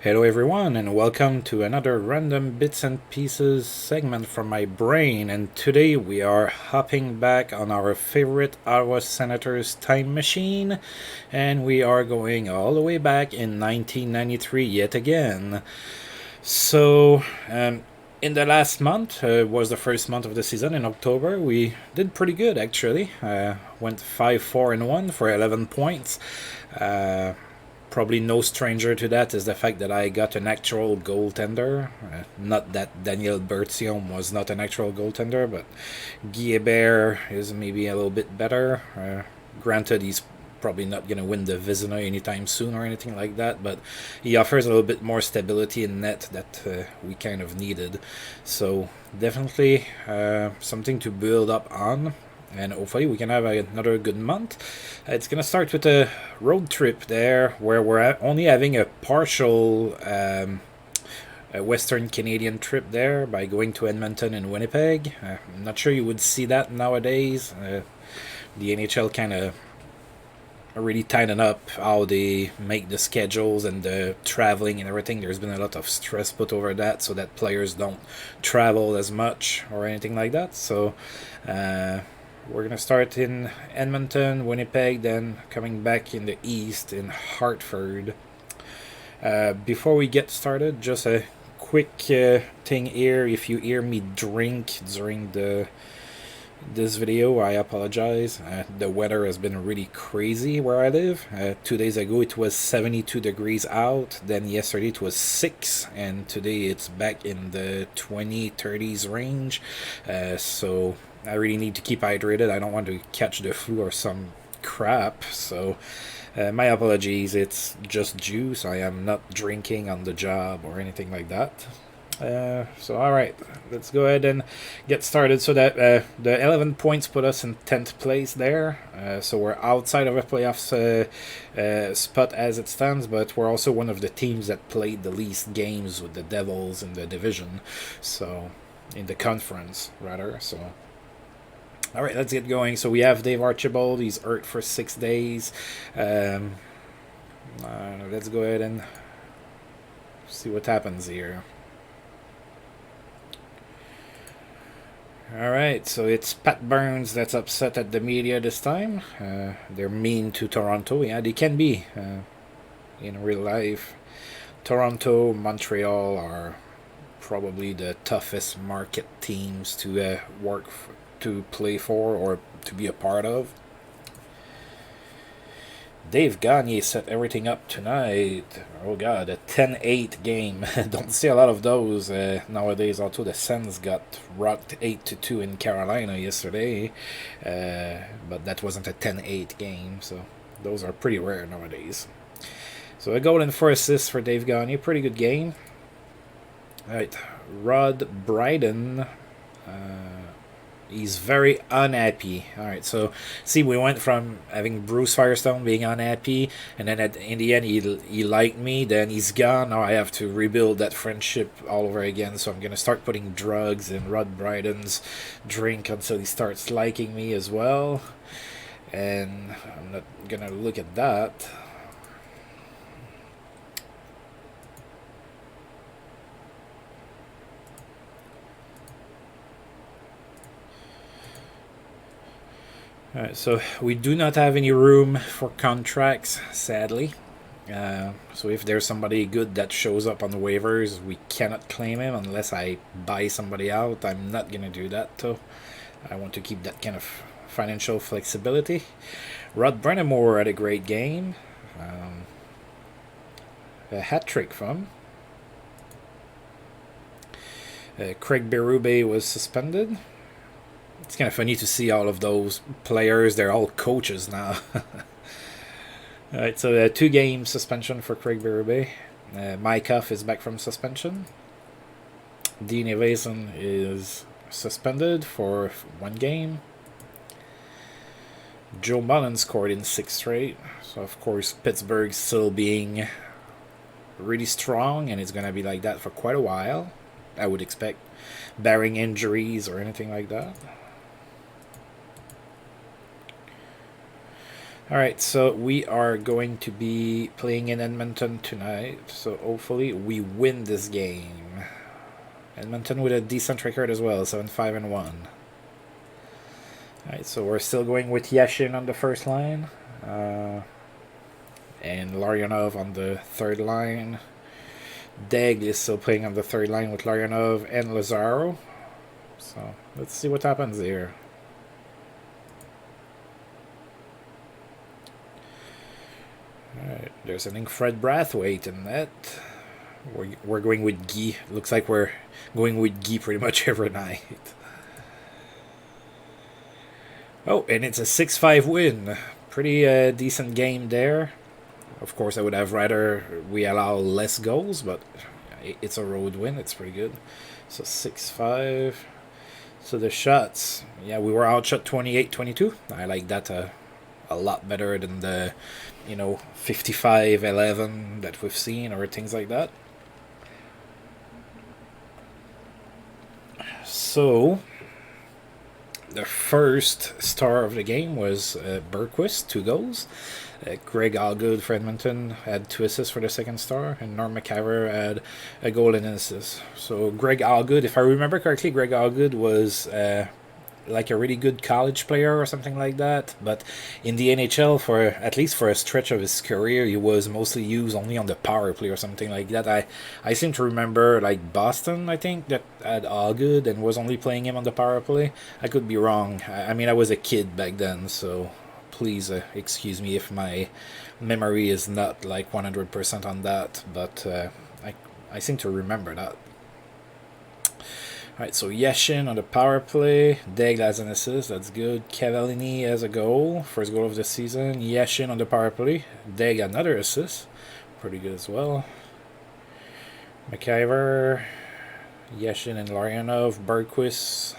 Hello everyone and welcome to another random bits and pieces segment from my brain, and today we are hopping back on our favorite Ottawa Senators time machine and we are going all the way back in 1993 yet again. So in the last month was the first month of the season in October. We did pretty good actually. Went 5-4-1 for 11 points. Probably no stranger to that is the fact that I got an actual goaltender. Not that Daniel Berthiaume was not an actual goaltender, but Guy Hébert is maybe a little bit better. Granted, he's probably not going to win the Vizina anytime soon or anything like that, but he offers a little bit more stability in net that we kind of needed. So definitely something to build up on, and hopefully we can have another good month. It's gonna start with a road trip there, where we're only having a partial a Western Canadian trip there by going to Edmonton and Winnipeg. I'm not sure you would see that nowadays. The NHL kind of really tighten up how they make the schedules and the traveling and everything. There's been a lot of stress put over that so that players don't travel as much or anything like that. So we're gonna start in Edmonton, Winnipeg, then coming back in the east in Hartford. Before we get started, just a quick thing here. If you hear me drink during this video, I apologize. The weather has been really crazy where I live. 2 days ago it was 72 degrees out, then yesterday it was 6, and today it's back in the 20-30s range. So I really need to keep hydrated. I don't want to catch the flu or some crap. So my apologies. It's just juice. I am not drinking on the job or anything like that. So all right, let's go ahead and get started. So that the 11 points put us in 10th place there. So we're outside of a playoffs spot as it stands, but we're also one of the teams that played the least games with the Devils in the division. So in the conference rather. So all right, let's get going. So we have Dave Archibald. He's hurt for 6 days. Let's go ahead and see what happens here. Alright, so it's Pat Burns that's upset at the media this time. They're mean to Toronto. Yeah, they can be in real life. Toronto, Montreal are probably the toughest market teams to to play for or to be a part of. Dave Gagne set everything up tonight. Oh god, a 10-8 game. Don't see a lot of those nowadays. Also, the Sens got rocked 8-2 in Carolina yesterday. But that wasn't a 10-8 game, so those are pretty rare nowadays. So a goal and 4 assists for Dave Gagne. Pretty good game. Alright, Rod Bryden. He's very unhappy. Alright, so see, we went from having Bruce Firestone being unhappy, and then in the end he liked me, then he's gone. Now I have to rebuild that friendship all over again, so I'm going to start putting drugs in Rod Bryden's drink until he starts liking me as well. And I'm not going to look at that. Alright, so we do not have any room for contracts, sadly. So if there's somebody good that shows up on the waivers, we cannot claim him unless I buy somebody out. I'm not going to do that, though. I want to keep that kind of financial flexibility. Rod Brennamore had a great game. A hat trick from Craig Berube was suspended. It's kind of funny to see all of those players. They're all coaches now. Alright, so 2-game suspension for Craig Berube. Mykoff is back from suspension. Dean Evason is suspended for 1 game. Joe Mullen scored in 6 straight. So of course Pittsburgh's still being really strong, and it's going to be like that for quite a while, I would expect, barring injuries or anything like that. Alright, so we are going to be playing in Edmonton tonight, so hopefully we win this game. Edmonton with a decent record as well, 7-5-1. Alright, so we're still going with Yashin on the first line, and Larionov on the third line. Deg is still playing on the third line with Larionov and Lazaro. So let's see what happens here. Alright, there's an Fred Brathwaite in that. We're going with Guy. Looks like we're going with Guy pretty much every night. Oh, and it's a 6-5 win. Pretty decent game there. Of course, I would have rather we allow less goals, but it's a road win. It's pretty good. So 6-5. So the shots, yeah, we were outshot 28-22. I like that a lot better than the, 55-11 that we've seen or things like that. So the first star of the game was Bergquist, 2 goals. Greg Allgood for Edmonton had 2 assists for the second star, and Norm McIver had a goal and an assist. So Greg Allgood, if I remember correctly, Greg Allgood was like a really good college player or something like that, but in the NHL, for at least for a stretch of his career, he was mostly used only on the power play or something like that. I seem to remember like Boston, I think, that had Allgood and was only playing him on the power play. I could be wrong. I mean, I was a kid back then, so please excuse me if my memory is not like 100% on that, but I seem to remember that. Alright, so Yashin on the power play. Deg has an assist, that's good. Cavallini has a goal, first goal of the season. Yashin on the power play. Deg another assist, pretty good as well. McIver, Yashin and Larionov. Bergquist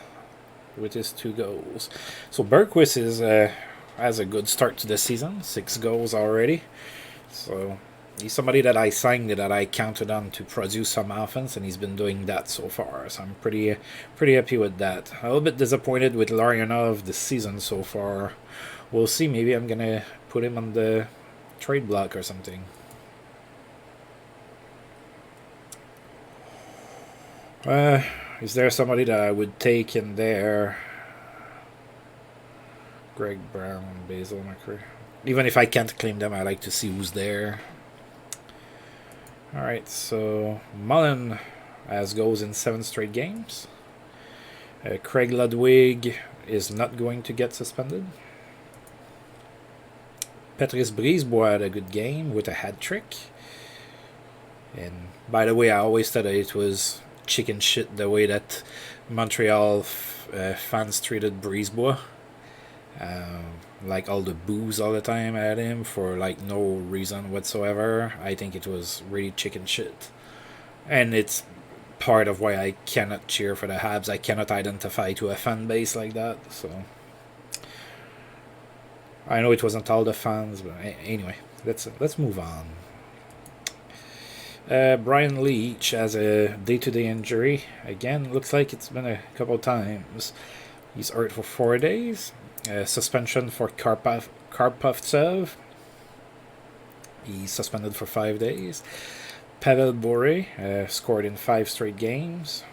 with his 2 goals. So Bergquist has a good start to the season, 6 goals already. So he's somebody that I signed, that I counted on to produce some offense, and he's been doing that so far. So I'm pretty happy with that. A little bit disappointed with Larionov this season so far. We'll see. Maybe I'm gonna put him on the trade block or something. Is there somebody that I would take in there? Greg Brown, Basil McCurry. Even if I can't claim them, I like to see who's there. Alright, so Mullen has goals in 7 straight games. Craig Ludwig is not going to get suspended. Patrice Brisebois had a good game with a hat trick. And by the way, I always thought that it was chicken shit the way that Montreal fans treated Brisebois. Like all the boos all the time at him for like no reason whatsoever. I think it was really chicken shit, and it's part of why I cannot cheer for the Habs. I cannot identify to a fan base like that. So I know it wasn't all the fans, but anyway, let's move on. Brian Leach has a day-to-day injury again. Looks like it's been a couple times. He's hurt for 4 days. Suspension for Karpovtsev. He's suspended for 5 days. Pavel Bure scored in 5 straight games.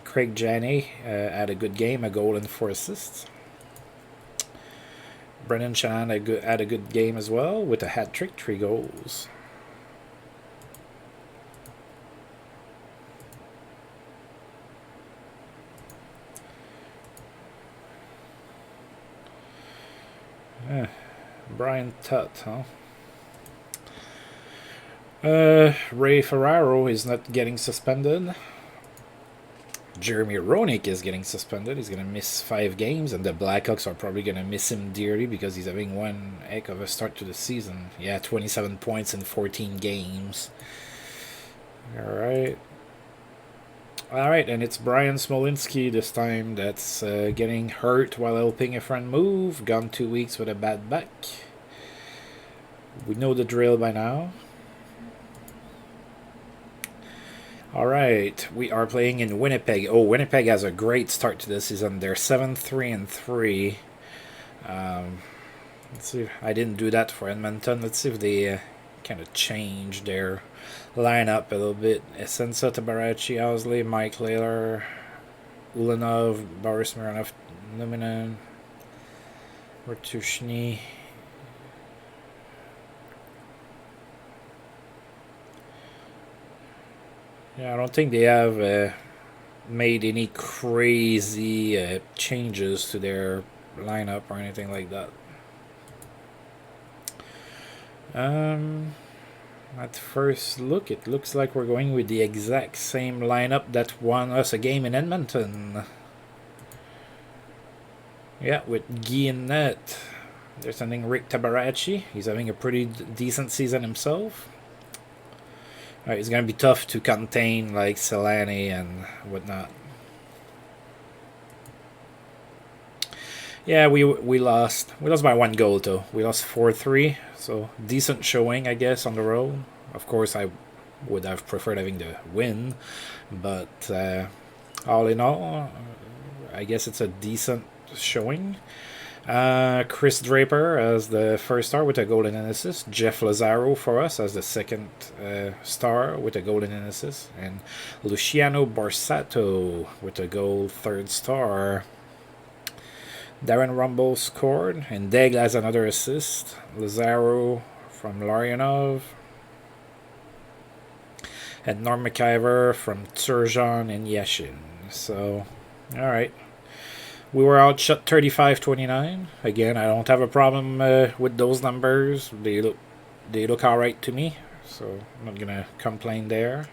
Craig Janney had a good game, a goal and 4 assists. Brendan Shan had a good game as well with a hat trick, 3 goals. Brian Tutt, huh? Ray Ferraro is not getting suspended. Jeremy Roenick is getting suspended. He's going to miss 5 games, and the Blackhawks are probably going to miss him dearly because he's having one heck of a start to the season. Yeah, 27 points in 14 games. Alright, and it's Brian Smolinski this time that's getting hurt while helping a friend move. Gone 2 weeks with a bad back. We know the drill by now. Alright, we are playing in Winnipeg. Oh, Winnipeg has a great start to the season. They're 7-3-3. Let's see. I didn't do that for Edmonton. Let's see if they kind of change their lineup a little bit. Essensa, Tabarachi, Owsley, Mike Layler, Ulanov, Boris Mironov, Luminen, Ratushny. Yeah, I don't think they have made any crazy changes to their lineup or anything like that. At first look, it looks like we're going with the exact same lineup that won us a game in Edmonton. Yeah, with Guy in net. They're sending Rick Tabarachi. He's having a pretty decent season himself. Alright, it's going to be tough to contain like Selene and whatnot. Yeah, we lost. We lost by 1 goal though. We lost 4-3. So decent showing, I guess, on the road. Of course, I would have preferred having the win, but all in all, I guess it's a decent showing. Chris Draper as the first star with a goal and an assist. Jeff Lazaro for us as the second star with a goal and an assist. And Luciano Borsato with a goal, third star. Darren Rumble scored, and Deg has another assist. Lazaro from Larionov. And Norm McIver from Turgeon and Yashin. So, alright. We were outshot 35-29. Again, I don't have a problem with those numbers. They look alright to me, so I'm not gonna complain there.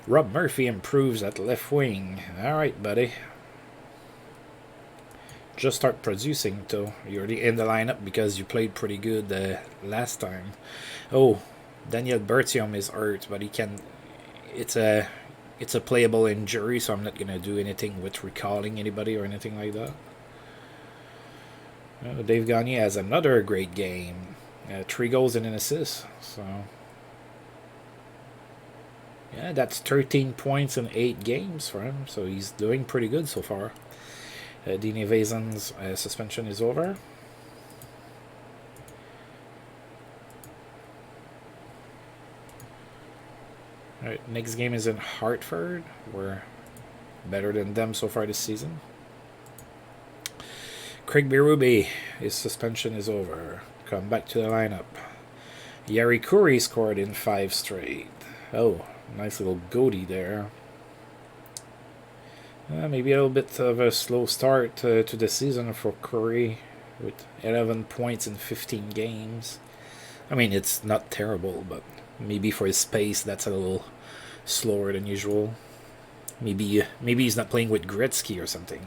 Rob Murphy improves at left wing. Alright, buddy. Just start producing, though. You're already in the lineup because you played pretty good last time. Oh, Daniel Bertium is hurt, but he can. It's a playable injury, so I'm not gonna do anything with recalling anybody or anything like that. Dave Gagne has another great game. 3 goals and an assist. So yeah, that's 13 points in 8 games for him. So he's doing pretty good so far. Dean Vazen's suspension is over. Alright, next game is in Hartford. We're better than them so far this season. Craig Berube, his suspension is over. Come back to the lineup. Yari Kuri scored in 5 straight. Oh, nice little goatee there. Maybe a little bit of a slow start to the season for Curry with 11 points in 15 games. I mean, it's not terrible, but maybe for his pace, that's a little slower than usual. Maybe he's not playing with Gretzky or something.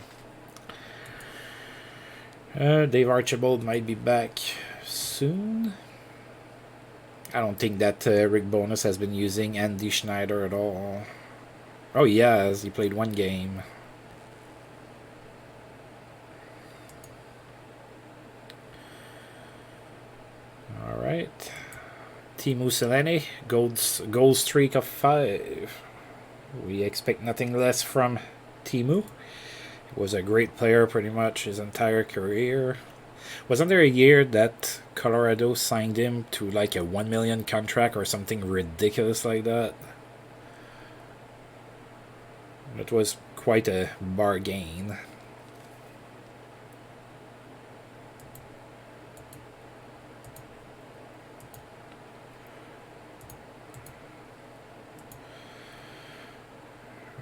Dave Archibald might be back soon. I don't think that Rick Bonus has been using Andy Schneider at all. Oh, he has. He played 1 game. Alright. Teemu Selene, goal streak of 5. We expect nothing less from Teemu. He was a great player pretty much his entire career. Wasn't there a year that Colorado signed him to like a $1 million contract or something ridiculous like that? It was quite a bargain.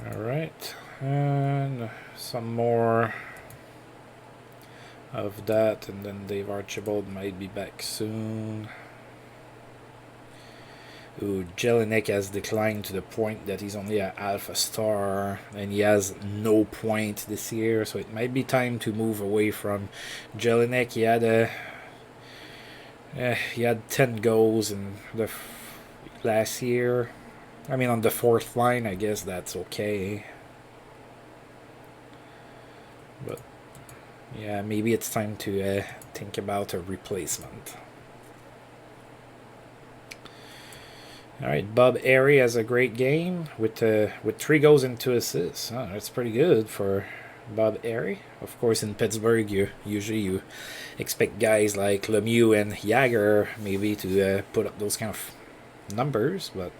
Alright, and some more of that, and then Dave Archibald might be back soon. Ooh, Jelinek has declined to the point that he's only an alpha star, and he has no point this year, so it might be time to move away from Jelinek. He had 10 goals in the last year. I mean, on the 4th line, I guess that's okay. But yeah, maybe it's time to think about a replacement. Alright, Bob Airy has a great game with 3 goals and 2 assists. Oh, that's pretty good for Bob Airy. Of course, in Pittsburgh, you expect guys like Lemieux and Jagger maybe to put up those kind of numbers, but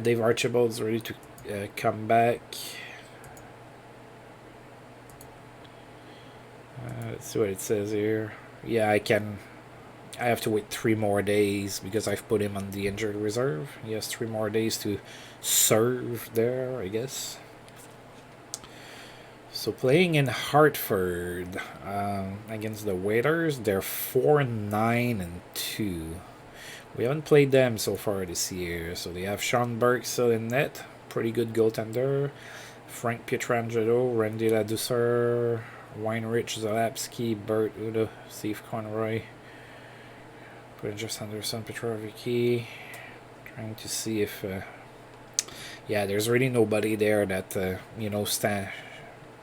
Dave Archibald's ready to come back. Let's see what it says here. Yeah, I have to wait 3 more days because I've put him on the injured reserve. He has 3 more days to serve there, I guess. So playing in Hartford against the Waiters, they're 4-9-2. We haven't played them so far this year. So they have Sean Burke still in net, pretty good goaltender. Frank Pietrangelo, Randy Ladouceur, Weinrich, Zalapski, Bert Udo, Steve Conroy, Bridges Anderson, Petrovicki. Trying to see if yeah, there's really nobody there that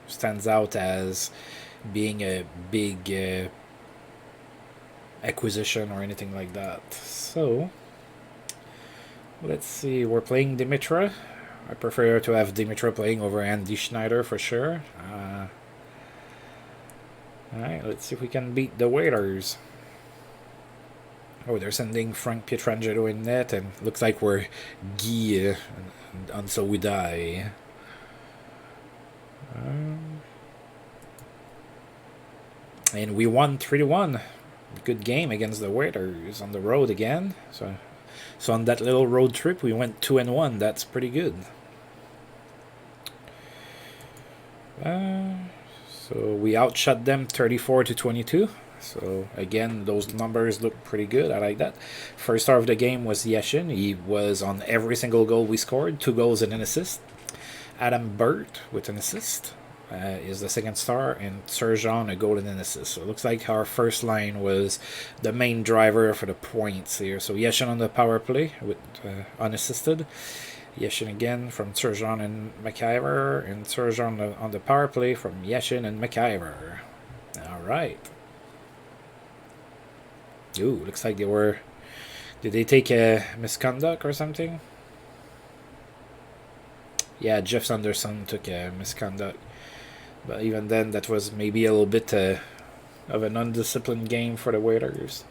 stands out as being a big acquisition or anything like that. So let's see. We're playing Dimitra. I prefer to have Dimitra playing over Andy Schneider for sure. Alright, let's see if we can beat the Waiters. Oh, they're sending Frank Pietrangelo in net, and looks like we're Guy and so we die. And we won 3-1. Good game against the Waiters on the road again. So on that little road trip, we went 2-1. That's pretty good. So we outshot them 34-22. So again, those numbers look pretty good. I like that. First star of the game was Yashin. He was on every single goal we scored. 2 goals and an assist. Adam Burt with an assist is the second star, and Sergeant a goal and an assist. So it looks like our first line was the main driver for the points here. So Yashin on the power play with unassisted. Yashin again from Sergeant and McIver, and Sergeant on the power play from Yashin and McIver. All right. Ooh, looks like they were... Did they take a misconduct or something? Yeah, Jeff Sanderson took a misconduct. But even then, that was maybe a little bit of an undisciplined game for the Waiters.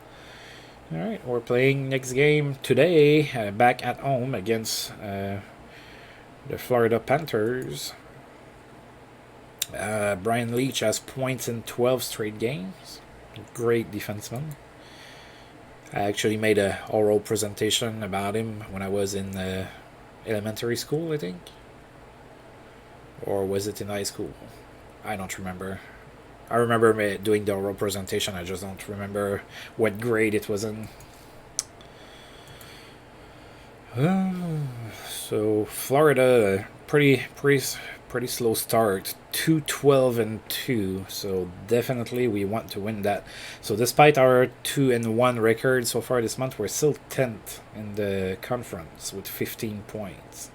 Alright, we're playing next game today, back at home against the Florida Panthers. Brian Leach has points in 12 straight games. Great defenseman. I actually made a oral presentation about him when I was in elementary school, I think. Or was it in high school? I don't remember. I remember doing the oral presentation, I just don't remember what grade it was in. So Florida, pretty slow start, 2-12-2. So definitely we want to win that. So despite our 2-1 record so far this month, we're still 10th in the conference with 15 points.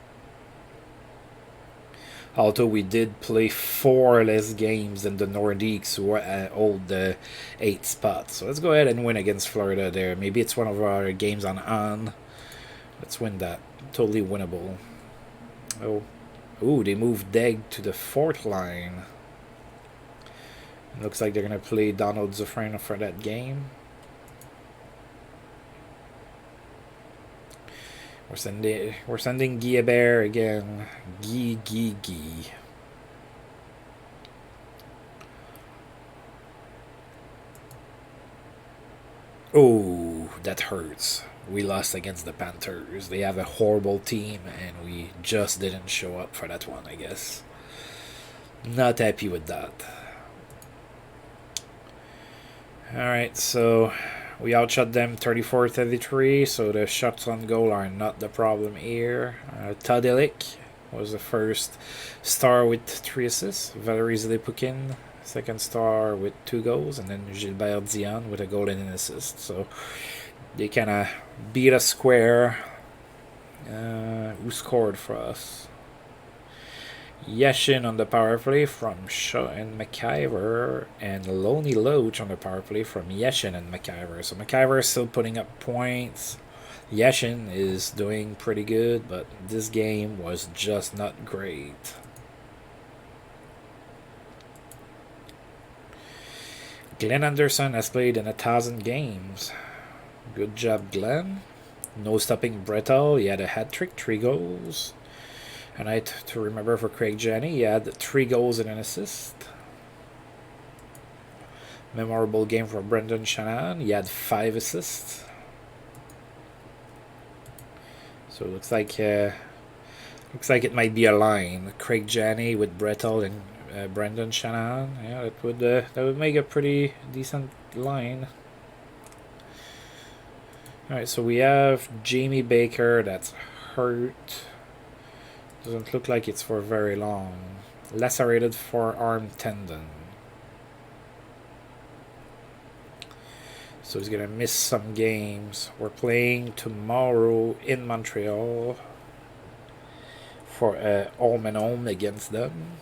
Although we did play 4 less games than the Nordiques, who hold the 8th spot. So let's go ahead and win against Florida there. Maybe it's one of our games on. Let's win that. Totally winnable. Oh, ooh, they moved Deg to the 4th line. It looks like they're going to play Donald Zufrano for that game. We're sending Guilbert again. Guy. Oh, that hurts. We lost against the Panthers. They have a horrible team, and we just didn't show up for that one, I guess. Not happy with that. Alright, so we outshot them 34-33, so the shots on goal are not the problem here. Tadelic was the first star with 3 assists. Valery Zilipukin, second star with 2 goals, and then Gilbert Dion with a goal and an assist. So they kind of beat us square. Who scored for us? Yashin on the power play from Shaw and McIver, and Loney Loach on the power play from Yashin and McIver. So McIver is still putting up points. Yashin is doing pretty good, but this game was just not great. Glenn Anderson has played in 1,000 games. Good job, Glenn. No stopping Brettel. He had a hat trick, 3 goals. And I to remember for Craig Janney, he had 3 goals and an assist. Memorable game for Brendan Shanahan. He had 5 assists. So it looks like it might be a line. Craig Janney with Brettel and Brendan Shanahan. Yeah, that would make a pretty decent line. All right, so we have Jamie Baker that's hurt. Doesn't look like it's for very long. Lacerated forearm tendon. So he's going to miss some games. We're playing tomorrow in Montreal for home against them.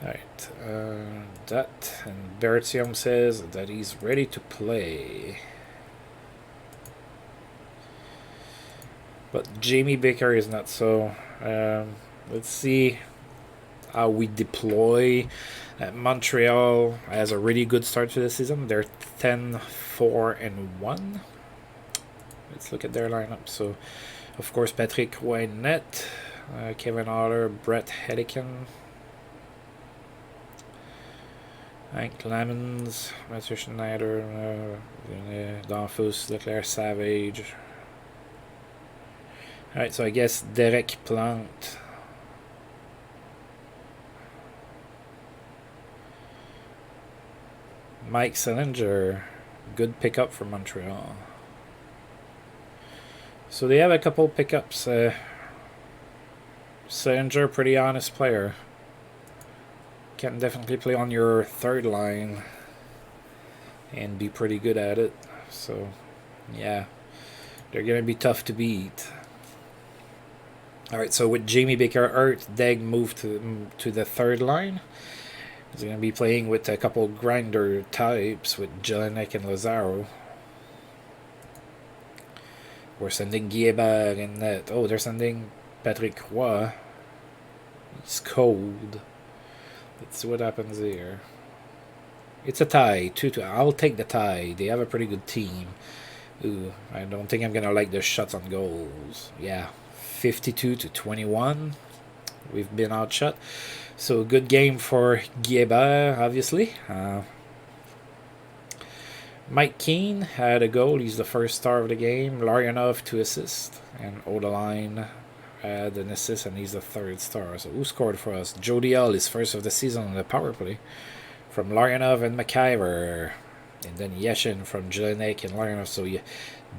Alright, that, and Bertium says that he's ready to play. But Jamie Baker is not so. Let's see how we deploy. Montreal has a really good start to the season. They're 10-4-1. Let's look at their lineup. So, of course, Patrick Roy net, Kevin Otter, Brett Hedican, Hank Lemons, Matthew Schneider, Danfus, Leclerc, Savage. Alright, so I guess Derek Plante. Mike Sillinger, good pickup for Montreal. So they have a couple pickups. Sillinger, pretty honest player. Can definitely play on your third line and be pretty good at it. So, yeah, they're going to be tough to beat. Alright, so with Jamie Baker hurt, Degg moved to the third line. He's going to be playing with a couple grinder types with Jelinek and Lazaro. We're sending Guillemard in net. Oh, they're sending Patrick Roy. He's cold. Let's see what happens here. It's a tie. 2-2. I'll take the tie. They have a pretty good team. Ooh, I don't think I'm going to like the shots on goals. Yeah, 52-21. We've been outshot. So good game for Guillemard, obviously. Mike Keane had a goal. He's the first star of the game. Larionov 2 assists. And Odeline had an assist, and he's the third star. So who scored for us? Jody L is first of the season on the power play from Larionov and McIver. And then Yeshin from Jelinek and Larionov. So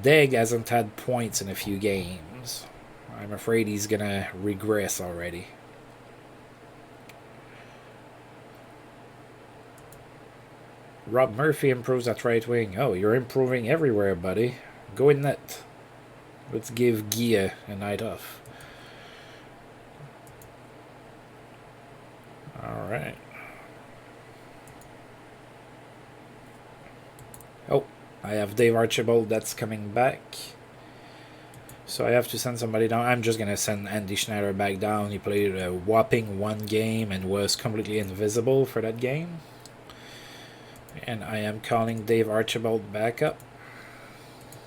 Degg hasn't had points in a few games. I'm afraid he's going to regress already. Rob Murphy improves at right wing. Oh, you're improving everywhere, buddy. Go in net. Let's give Gia a night off. Alright. Oh, I have Dave Archibald that's coming back. So I have to send somebody down. I'm just going to send Andy Schneider back down. He played a whopping 1 game and was completely invisible for that game. And I am calling Dave Archibald back up.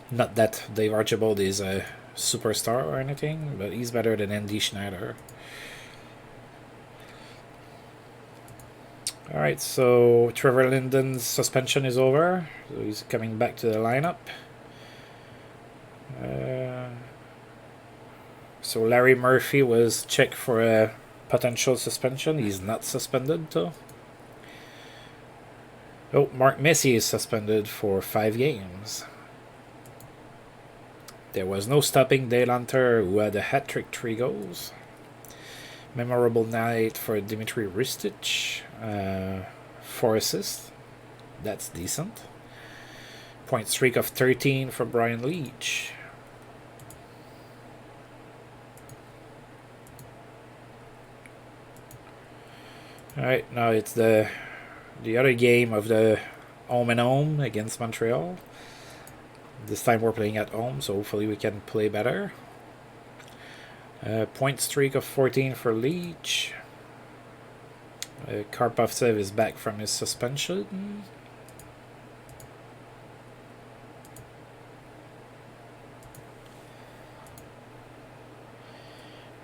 Not that Dave Archibald is a superstar or anything, but he's better than Andy Schneider. Alright, so Trevor Linden's suspension is over. So he's coming back to the lineup. So Larry Murphy was checked for a potential suspension. He's not suspended though. Oh, Mark Messier is suspended for 5 games. There was no stopping Delanter, who had a hat-trick 3 goals. Memorable night for Dimitri Ristich. 4 assists. That's decent. Point streak of 13 for Brian Leach. Alright, now it's the other game of the home and home against Montreal. This time we're playing at home, so hopefully we can play better. Point streak of 14 for Leach. Karpovtsev is back from his suspension.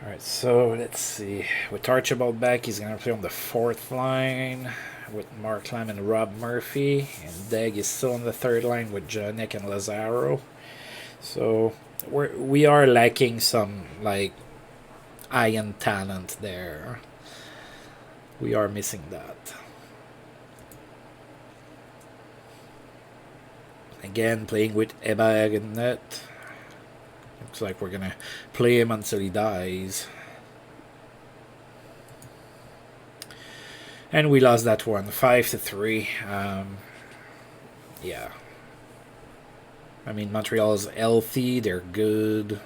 Alright, so let's see. With Archibald back, he's going to play on the 4th line with Mark Lamb and Rob Murphy. And Degg is still on the 3rd line with Janik and Lazaro. So we are lacking some, like, iron talent there. We are missing that. Again, playing with Eberg in net. Looks like we're gonna play him until he dies. And we lost that one, 5-3. Yeah. I mean, Montreal's healthy, they're good,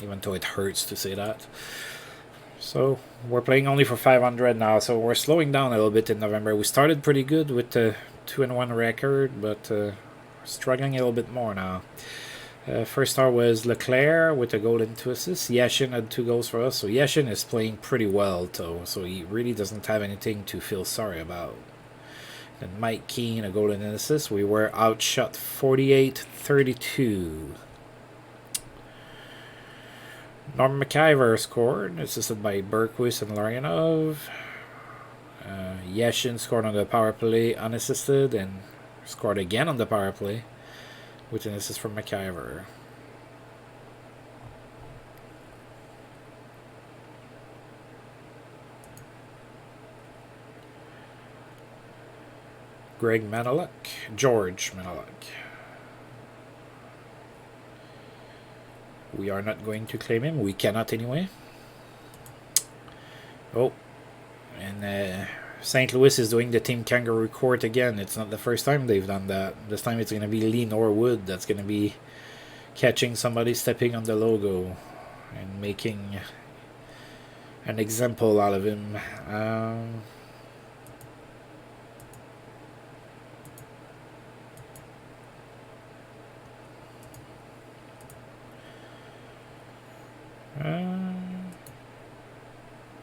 even though it hurts to say that. So we're playing only for 500 now, so we're slowing down a little bit in November. We started pretty good with the 2-1 record, but struggling a little bit more now. First star was Leclerc with a goal and 2 assists. Yashin had 2 goals for us, so Yashin is playing pretty well, though, so he really doesn't have anything to feel sorry about. And Mike Keane, a goal and an assist. We were outshot 48-32. Norm McIver scored, assisted by Bergquist and Larionov. Yashin scored on the power play unassisted and scored again on the power play with an assist from McIver. George Manaluk. We are not going to claim him. We cannot anyway. Oh, and St. Louis is doing the Team Kangaroo Court again. It's not the first time they've done that. This time it's going to be Lee Norwood that's going to be catching somebody stepping on the logo and making an example out of him.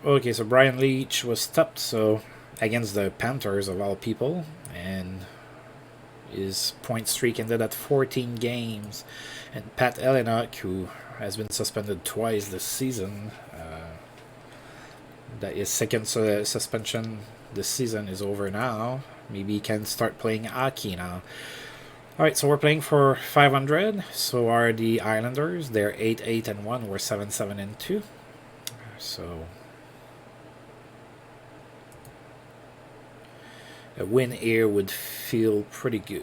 Okay, so Brian Leach was stopped, so against the Panthers of all people, and his point streak ended at 14 games. And Pat Elenock, who has been suspended twice this season, that his second suspension this season is over now. Maybe he can start playing hockey now. Alright, so we're playing for 500. So are the Islanders. They're 8-8-1. We're 7-7-2. So a win here would feel pretty good.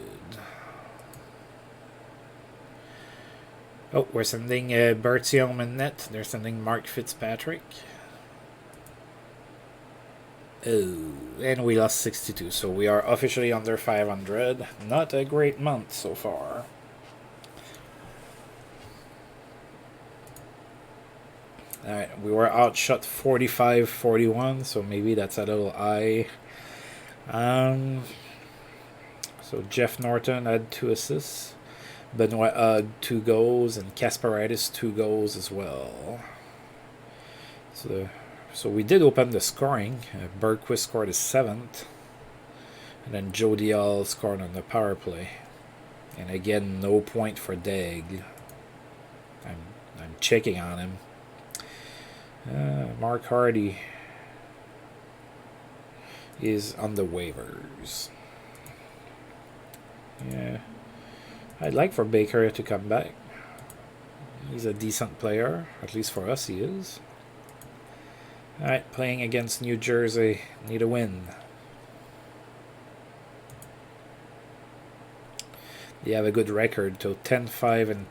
Oh, we're sending Bertium in net. They're sending Mark Fitzpatrick. Oh, and we lost 62, so we are officially under 500. Not a great month so far. Alright, we were outshot 45-41, so maybe that's a little high. So Jeff Norton had 2 assists. Benoit had 2 goals, and Kasparidis 2 goals as well. So we did open the scoring. Bergquist scored his 7th. And then Joe Dial scored on the power play. And again, no point for Degg. I'm checking on him. Mark Hardy is on the waivers. Yeah. I'd like for Baker to come back. He's a decent player. At least for us he is. Alright, playing against New Jersey. Need a win. They have a good record, so 10-5-2.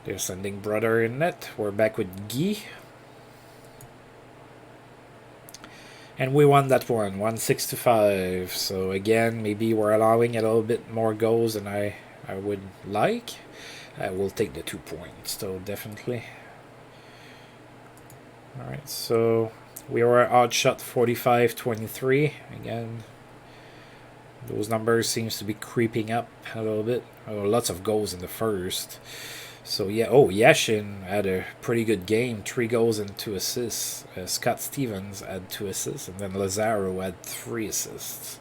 They're sending Brother in net. We're back with Guy. And we won that one, 1-6-5. So again, maybe we're allowing a little bit more goals than I would like. We'll take the 2 points, though, definitely. Alright, so we were outshot 45-23. Again, those numbers seems to be creeping up a little bit. Oh, lots of goals in the first. So yeah, oh, Yashin had a pretty good game, 3 goals and 2 assists. Scott Stevens had 2 assists, and then Lazaro had 3 assists.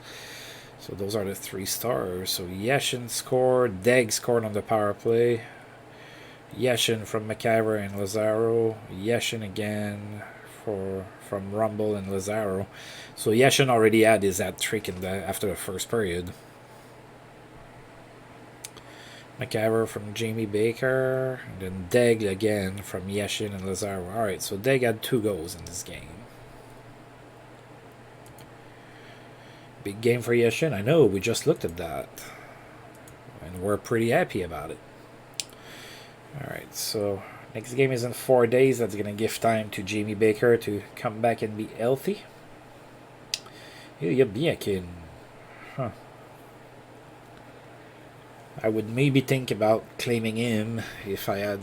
So those are the 3 stars. So Yashin scored, Deg scored on the power play. Yashin from McIver and Lazaro. Yashin again from Rumble and Lazaro. So Yashin already had his hat trick after the first period. McIver from Jamie Baker, and then Deg again from Yashin and Lazaro. Alright, so Deg had 2 goals in this game. Big game for Yashin. I know, we just looked at that. And we're pretty happy about it. Alright, so next game is in 4 days. That's going to give time to Jamie Baker to come back and be healthy. Il est bien kid. Huh. I would maybe think about claiming him if I had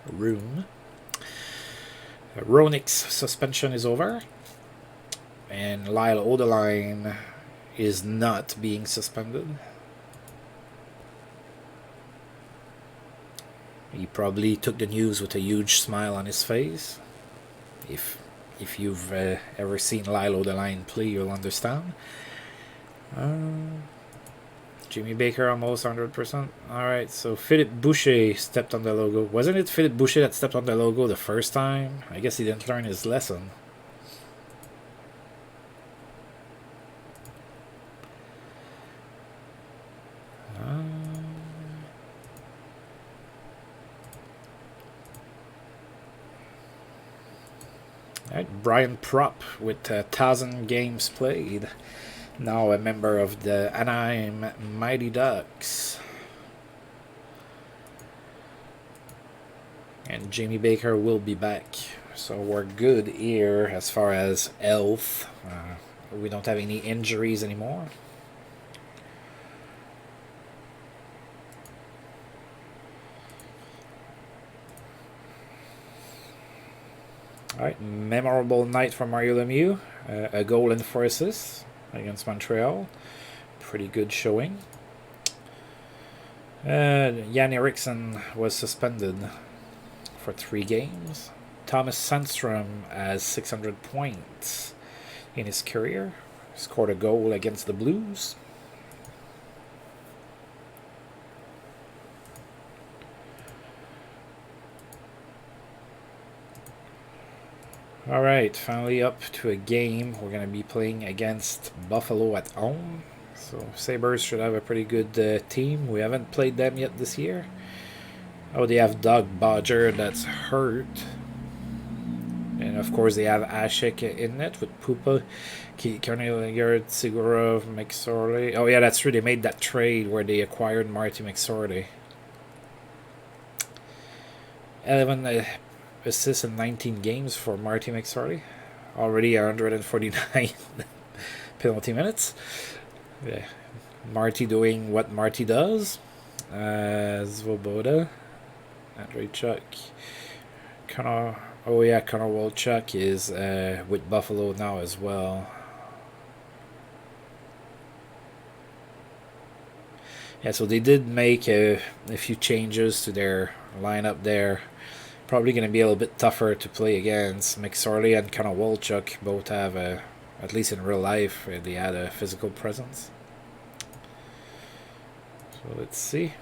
room. Ronik's suspension is over. And Lyle Odeline is not being suspended. He probably took the news with a huge smile on his face. If you've ever seen Lyle Odeline play, you'll understand. Jimmy Baker almost 100%. Alright, so Philippe Boucher stepped on the logo. Wasn't it Philippe Boucher that stepped on the logo the first time? I guess he didn't learn his lesson. Alright, Brian Propp with 1,000 games played. Now a member of the Anaheim Mighty Ducks. And Jamie Baker will be back. So we're good here as far as health. We don't have any injuries anymore. Alright, memorable night for Mario Lemieux. A goal and 4 assists against Montreal. Pretty good showing. Jan Eriksson was suspended for 3 games. Thomas Sandstrom has 600 points in his career. Scored a goal against the Blues. Alright, finally up to a game. We're going to be playing against Buffalo at home. So Sabres should have a pretty good team. We haven't played them yet this year. Oh, they have Doug Bodger that's hurt. And of course they have Ashik in it with Pupa, Kornelius, Sigurov, McSorley. Oh yeah, that's true. They made that trade where they acquired Marty McSorley. 11 assists in 19 games for Marty McSorley. Already 149 penalty minutes. Yeah. Marty doing what Marty does. Svoboda. Andreychuk. Connor Wolchuk is with Buffalo now as well. Yeah, so they did make a few changes to their lineup there. Probably going to be a little bit tougher to play against. McSorley and Connor Wolchuk both have, at least in real life, they had a physical presence. So let's see.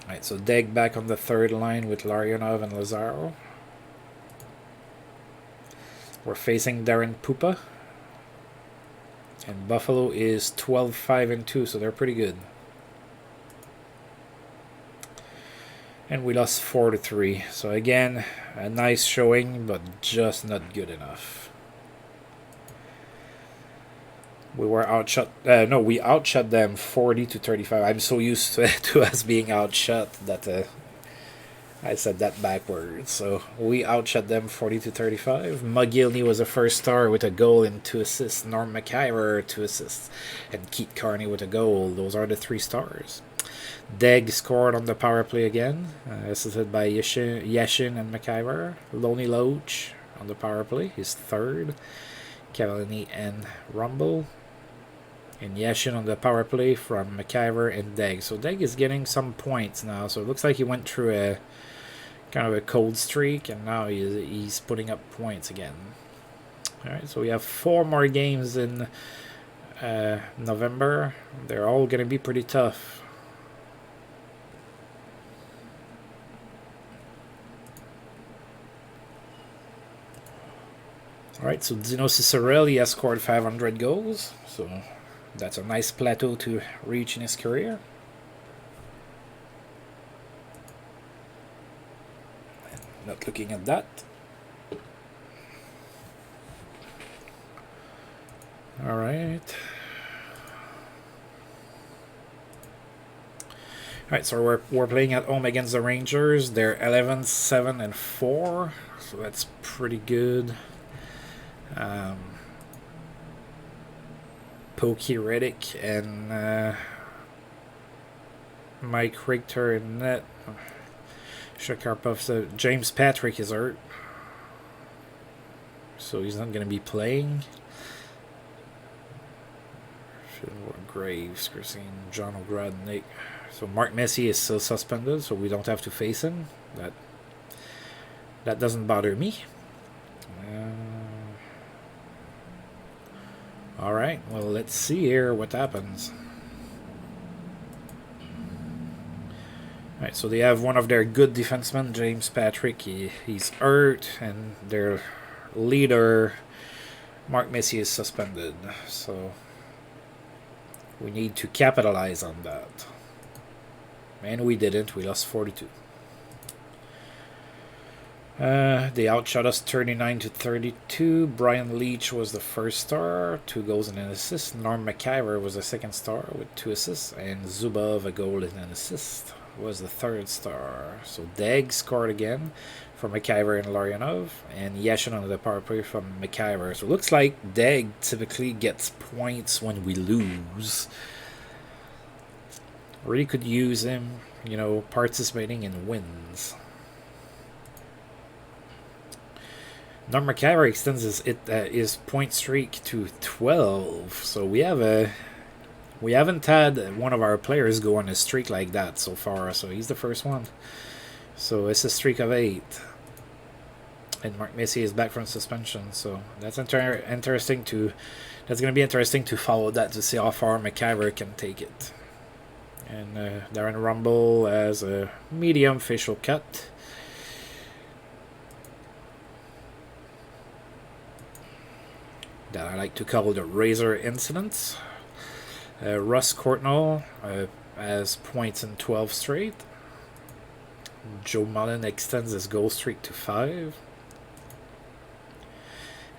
Alright, so Deg back on the third line with Larionov and Lazaro. We're facing Darren Pupa. And Buffalo is 12-5-2, so they're pretty good. And we lost 4-3. So again, a nice showing, but just not good enough. We were outshot. We outshot them 40-35. I'm so used to us being outshot that I said that backwards. So we outshot them 40-35. McGillney was a first star with a goal and 2 assists. Norm McIver 2 assists, and Keith Carney with a goal. Those are the 3 stars. Deg scored on the power play again, assisted by Yashin and McIver. Loney Loach on the power play, his third. Cavallini and Rumble. And Yashin on the power play from McIver and Deg. So Deg is getting some points now. So it looks like he went through a kind of a cold streak, and now he's putting up points again. Alright, so we have 4 more games in November. They're all going to be pretty tough. Alright, so Dino Cicerelli has scored 500 goals. So that's a nice plateau to reach in his career. Not looking at that. Alright. Alright, so we're playing at home against the Rangers. They're 11, 7, and 4. So that's pretty good. Pokey Reddick and Mike Richter in net. Shakarpov, so James Patrick is hurt, so he's not going to be playing. Graves, Christine, John O'Gradnick. So Mark Messier is still suspended, so we don't have to face him. That doesn't bother me. Alright, well, let's see here what happens. Alright, so they have one of their good defensemen, James Patrick. He's hurt, and their leader, Mark Messier, is suspended. So we need to capitalize on that. And we didn't. We lost 42. They outshot us 39-32. Brian Leach was the first star, 2 goals and an assist. Norm McIver was the second star with 2 assists, and Zubov, a goal and an assist, was the third star. So Deg scored again from McIver and Larionov, and Yashin on the power play from McIver. So it looks like Deg typically gets points when we lose. Really could use him, you know, participating in wins. Norm McIver extends his point streak to 12. So we haven't had one of our players go on a streak like that so far. So he's the first one. So it's a streak of 8. And Mark Messier is back from suspension. So that's interesting to. That's going to be interesting to follow that to see how far McIver can take it. And Darren Rumble has a medium facial cut. That I like to call the Razor incident. Russ Courtnall has points in 12 straight. Joe Mullen extends his goal streak to 5.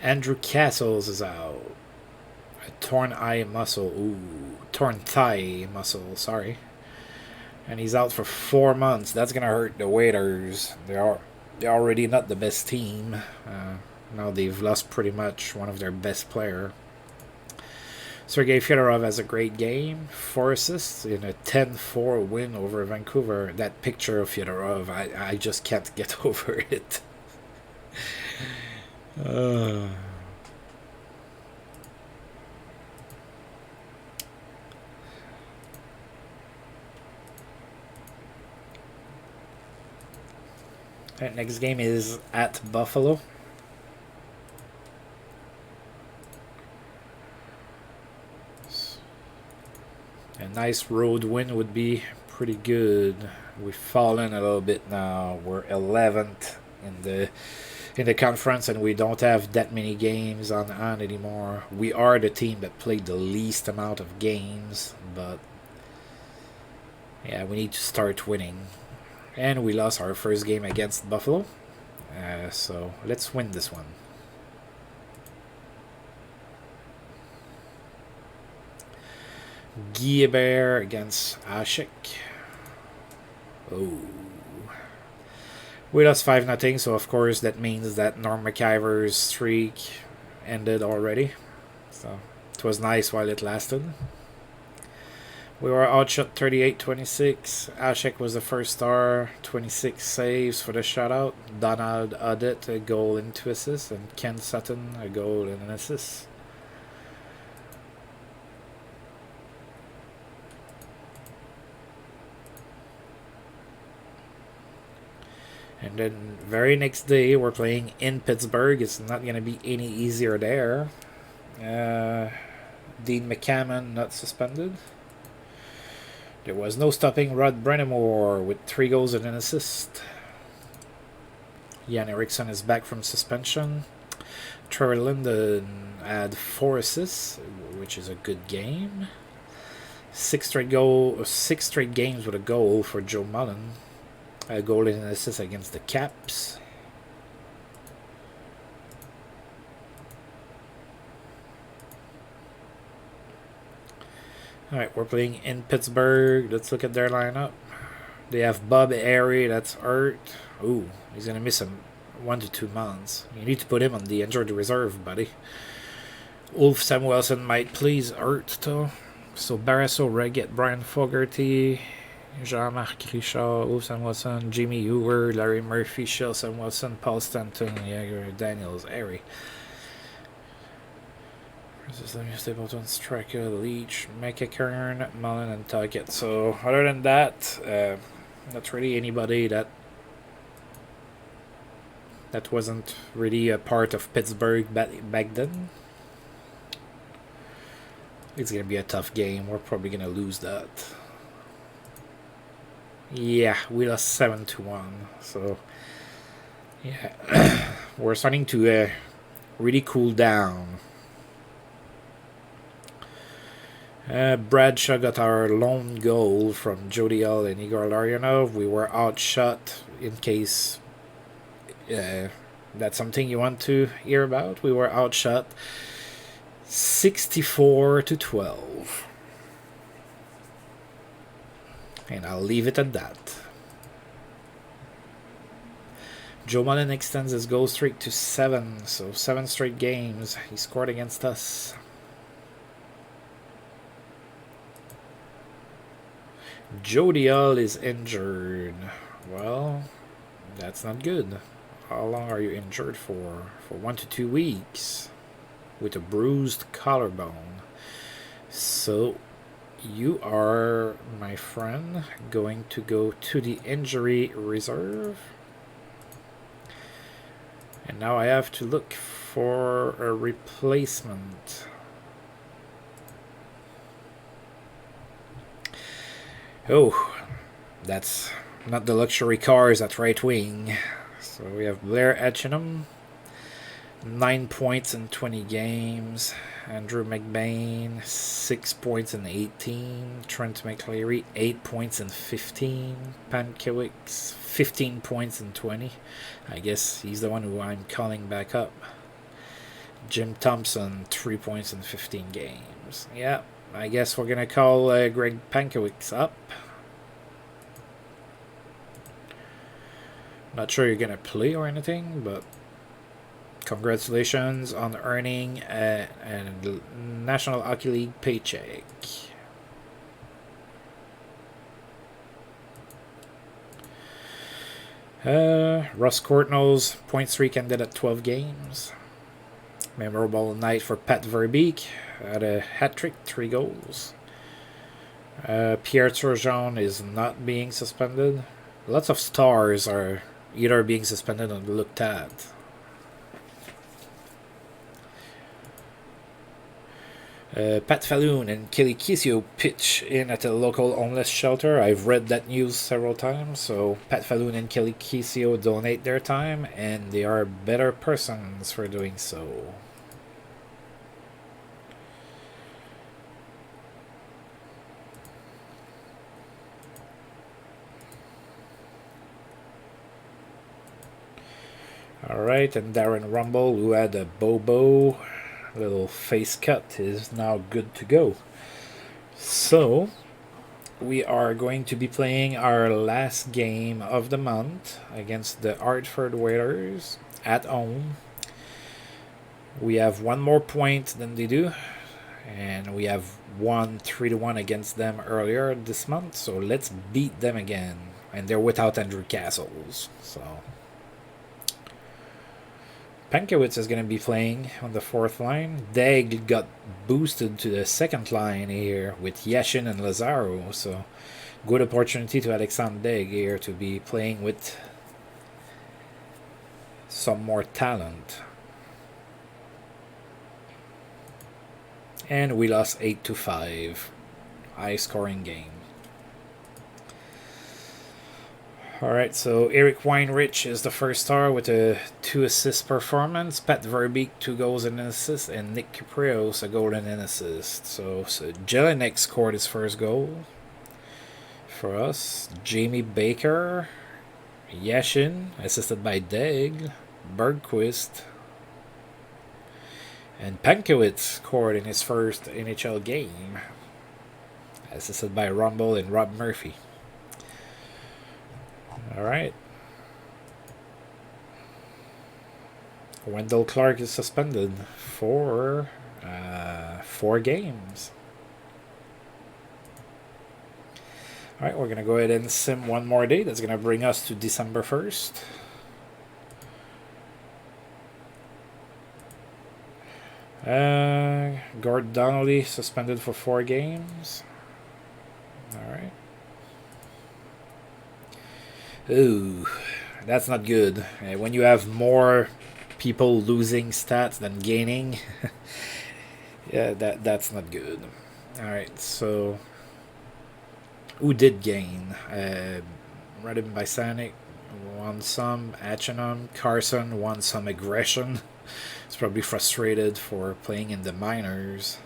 Andrew Castles is out. A torn thigh muscle, sorry. And he's out for 4 months. That's going to hurt the Waiters. They're already not the best team. Now they've lost pretty much one of their best player. Sergei Fyodorov has a great game. 4 assists in a 10-4 win over Vancouver. That picture of Fyodorov, I just can't get over it. Right, next game is at Buffalo. A nice road win would be pretty good. We've fallen a little bit now. We're 11th in the conference, and we don't have that many games on anymore. We are the team that played the least amount of games, but yeah, we need to start winning. And we lost our first game against Buffalo, so let's win this one. Guilbert against Ashik. Oh. We lost 5-0, so of course that means that Norm McIver's streak ended already. So it was nice while it lasted. We were outshot 38-26. Ashik was the first star, 26 saves for the shutout. Donald Audit, a goal and 2 assists, and Ken Sutton, a goal and an assist. And then very next day, we're playing in Pittsburgh. It's not going to be any easier there. Dean McCammon not suspended. There was no stopping Rod Brennamore with 3 goals and an assist. Jan Eriksson is back from suspension. Trevor Linden had 4 assists, which is a good game. 6 straight games with a goal for Joe Mullen. A goal and an assist against the Caps. Alright, we're playing in Pittsburgh. Let's look at their lineup. They have Bob Airy, that's hurt. Ooh, he's going to miss him 1 to 2 months. You need to put him on the injured reserve, buddy. Ulf Samuelsson might please hurt, though. So Barrasso, Reggett, Brian Fogarty, Jean-Marc Richard, Ulf Samuelsson, Jimmy Hoover, Larry Murphy, Shel Samuelsson, Paul Stanton, Jagger, Daniels, Airy. Stapleton, Striker, Leach, McEachern, Mullen, and Tuckett. So other than that, not really anybody that wasn't really a part of Pittsburgh back then. It's gonna be a tough game. We're probably gonna lose that. Yeah, we lost 7-1. So yeah, we're starting to really cool down. Bradshaw got our lone goal from Jody Hull and Igor Larionov. We were outshot, in case that's something you want to hear about. We were outshot 64-12. And I'll leave it at that. Joe Mullen extends his goal streak to 7, so 7 straight games he scored against us. Jody Hull is injured. Well, that's not good. How long are you injured for? For 1 to 2 weeks. With a bruised collarbone. So, you are, my friend, going to go to the injury reserve. And now I have to look for a replacement. Oh, that's not the luxury cars at right wing. So we have Blair Etchingham, 9 points in 20 games. Andrew McBain, 6 points in 18. Trent McCleary, 8 points in 15. Pankiewicz, 15 points in 20. I guess he's the one who I'm calling back up. Jim Thompson, 3 points in 15 games. Yeah. I guess we're going to call Greg Pankiewicz up. Not sure you're going to play or anything, but congratulations on earning a National Hockey League paycheck. Russ Courtnall's point streak ended at 12 games. Memorable night for Pat Verbeek. Had a hat-trick, 3 goals. Pierre Turgeon is not being suspended. Lots of stars are either being suspended or looked at. Pat Falloon and Kelly Kisio pitch in at a local homeless shelter. I've read that news several times. So Pat Falloon and Kelly Kisio donate their time, and they are better persons for doing so. Alright, and Darren Rumble, who had a Bobo little face cut, is now good to go. So, we are going to be playing our last game of the month against the Hartford Whalers at home. We have 1 more point than they do, and we have won 3-1 against them earlier this month, so let's beat them again. And they're without Andrew Castles, so Pankiewicz is going to be playing on the 4th line. Daigle got boosted to the 2nd line here with Yashin and Lazaro. So good opportunity to Alexandre Daigle here to be playing with some more talent. And we lost 8-5. High scoring game. Alright, so Eric Weinrich is the first star with a 2-assist performance. Pat Verbeek, 2 goals and an assist. And Nick Kiprios, a goal and an assist. So Jelinek scored his first goal for us. Jamie Baker, Yashin, assisted by Deg, Bergquist, and Pankowitz scored in his first NHL game, assisted by Rumble and Rob Murphy. Alright. Wendell Clark is suspended for 4 games. Alright, we're going to go ahead and sim one more day. That's going to bring us to December 1st. Gord Donnelly suspended for 4 games. Alright. Ooh, that's not good. When you have more people losing stats than gaining, yeah, that's not good. Alright, so who did gain? Radim Bysanic won some, Achinum, Carson won some aggression. He's probably frustrated for playing in the minors.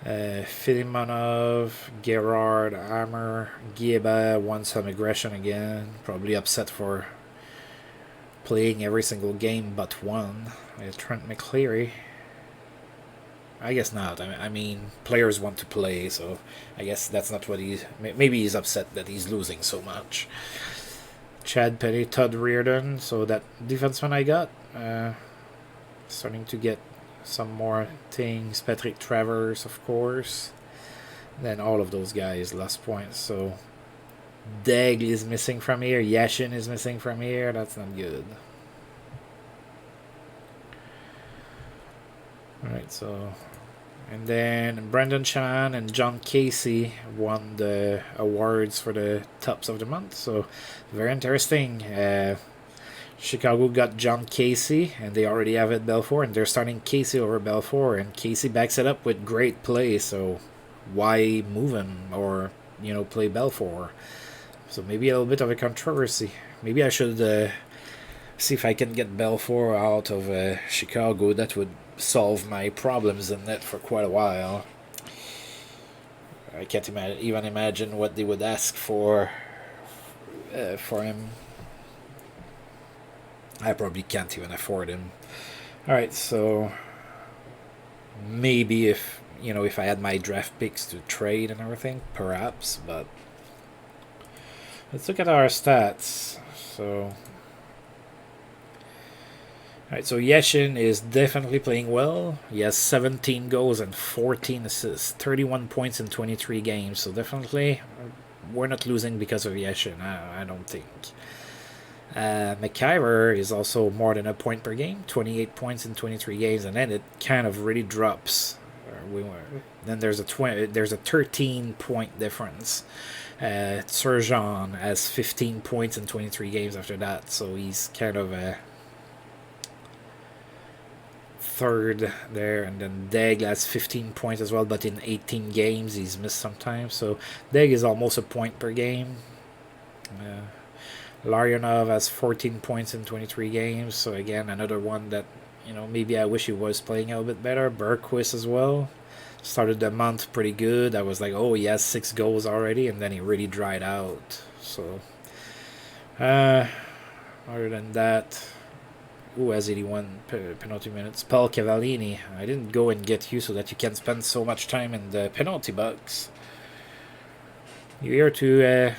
Filimonov, Gerard, Hammer, Gieba won some aggression again. Probably upset for playing every single game but one. Trent McCleary. I guess not. I mean, players want to play, so I guess that's not what he's... Maybe he's upset that he's losing so much. Chad Petty, Todd Reardon. So that defenseman I got. Starting to get some more things. Patrick Travers, of course. Then all of those guys lost points. So Deg is missing from here. Yashin is missing from here. That's not good. Alright, so... And then Brendan Chan and John Casey won the awards for the tops of the month. So very interesting. Chicago got John Casey, and they already have it Belfour, and they're starting Casey over Belfour, and Casey backs it up with great play, so why move him or, play Belfour? So maybe a little bit of a controversy. Maybe I should see if I can get Belfour out of Chicago. That would solve my problems in net for quite a while. I can't even imagine what they would ask for him. I probably can't even afford him. Alright, so maybe if I had my draft picks to trade and everything, perhaps, but let's look at our stats. So alright, so Yashin is definitely playing well. He has 17 goals and 14 assists, 31 points in 23 games, so definitely we're not losing because of Yashin, I don't think. McIver is also more than a point per game, 28 points in 23 games, and then it kind of really drops. Then there's a 13-point difference. Serjan has 15 points in 23 games after that, so he's kind of a third there. And then Deg has 15 points as well, but in 18 games he's missed sometimes. So Deg is almost a point per game. Larionov has 14 points in 23 games, so again, another one that, maybe I wish he was playing a little bit better. Bergquist as well. Started the month pretty good. I was like, oh, he has 6 goals already, and then he really dried out. So, other than that, who has 81 penalty minutes? Paul Cavallini. I didn't go and get you so that you can spend so much time in the penalty box. You're here to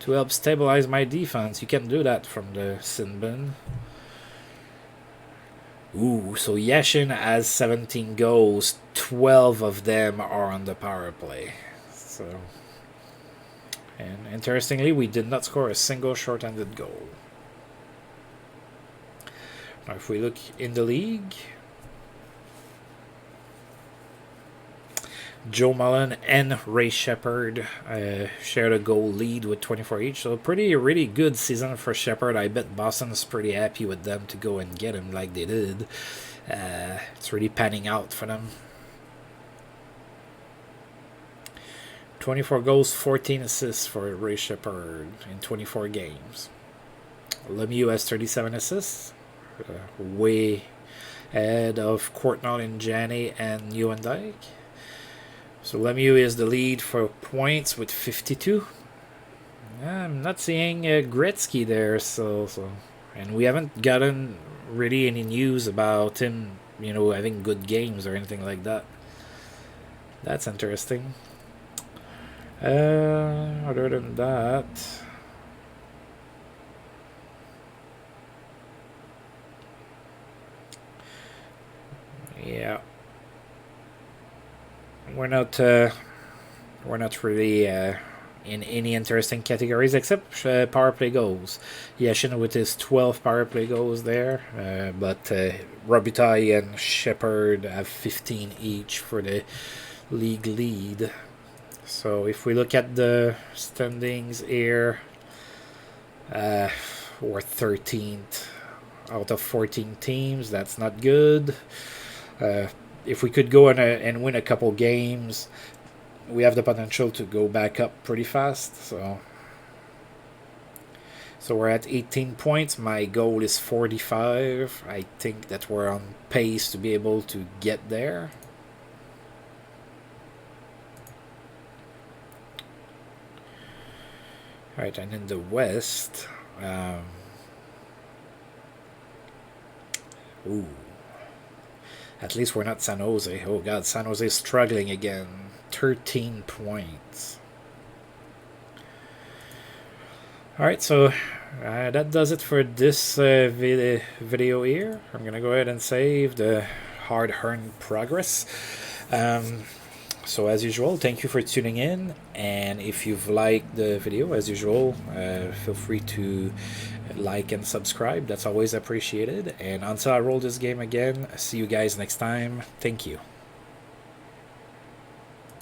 help stabilize my defense. You can do that from the sin bin. Ooh, so Yashin has 17 goals. 12 of them are on the power play. So, and interestingly, we did not score a single short-handed goal. Now, if we look in the league, Joe Mullen and Ray Shepard shared a goal lead with 24 each. So really good season for Shepard. I bet Boston's pretty happy with them to go and get him like they did. It's really panning out for them. 24 goals, 14 assists for Ray Shepard in 24 games. Lemieux has 37 assists, way ahead of Courtnall and Janney and Nieuwendyk. So Lemieux is the lead for points with 52. I'm not seeing Gretzky there, so and we haven't gotten really any news about him, having good games or anything like that. That's interesting. Other than that, yeah, we're not really in any interesting categories except power play goals. Yashin with his 12 power play goals there, but Robitaille and Shepard have 15 each for the league lead. So if we look at the standings here, we're 13th out of 14 teams. That's not good. If we could go and win a couple games, we have the potential to go back up pretty fast. So we're at 18 points. My goal is 45. I think that we're on pace to be able to get there. All right, and in the West, at least we're not San Jose. Oh God, San Jose is struggling again. 13 points. All right, so that does it for this video here. I'm gonna go ahead and save the hard-earned progress. So as usual, thank you for tuning in, and if you've liked the video, as usual, feel free to like and subscribe. That's always appreciated. And until I roll this game again, see you guys next time. Thank you.